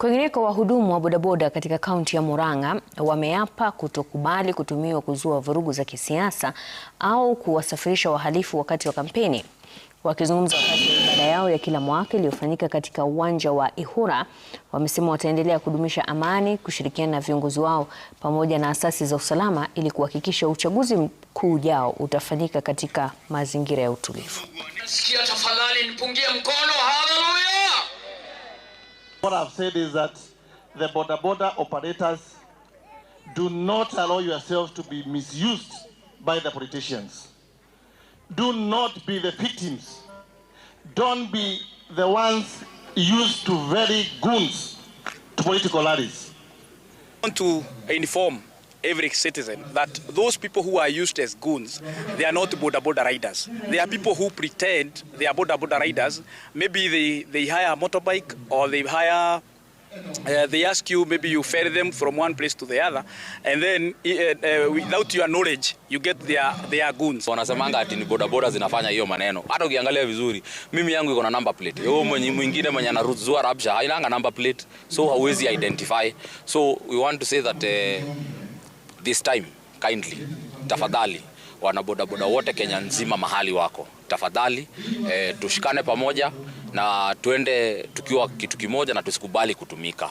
Kwingineko, wahudumu wa bodaboda katika kaunti ya Murang'a wameapa kutokubali kutumiwa kuzua vurugu za kisiasa au kuwasafirisha wahalifu wakati wa kampeni. Wakizungumza wakati wa ibada yao ya kila mwaka iliyofanyika katika uwanja wa Ihura, wamesema wataendelea kudumisha amani, kushirikiana na viongozi wao pamoja na asasi za usalama ili kuhakikisha uchaguzi mkuu ujao utafanyika katika mazingira ya utulivu. Sikia tafadhali nipungie mkono. Hallelujah! What I've said is that the boda operators do not allow yourselves to be misused by the politicians. Do not be the victims. Don't be the ones used to very goons to political rallies. I want to inform every citizen that those people who are used as goons, they are not boda riders. They are people who pretend they are boda riders. Maybe they hire a motorbike, or they hire, they ask you, maybe you ferry them from one place to the other, and then without your knowledge you get their goons. Wanasemanga ati ni boda zinafanya hiyo maneno. Hata ukiangalia vizuri, mimi yangu iko na number plate. Yeye mwingine mwenye anaruzua rabsha haina number plate, so hauwezi identify. So we want to say that this time, kindly, tafadhali, wanabodaboda wote Kenya nzima mahali wako, tafadhali, tushikane pamoja na tuende tukiwa kitu kimoja na tusikubali kutumika.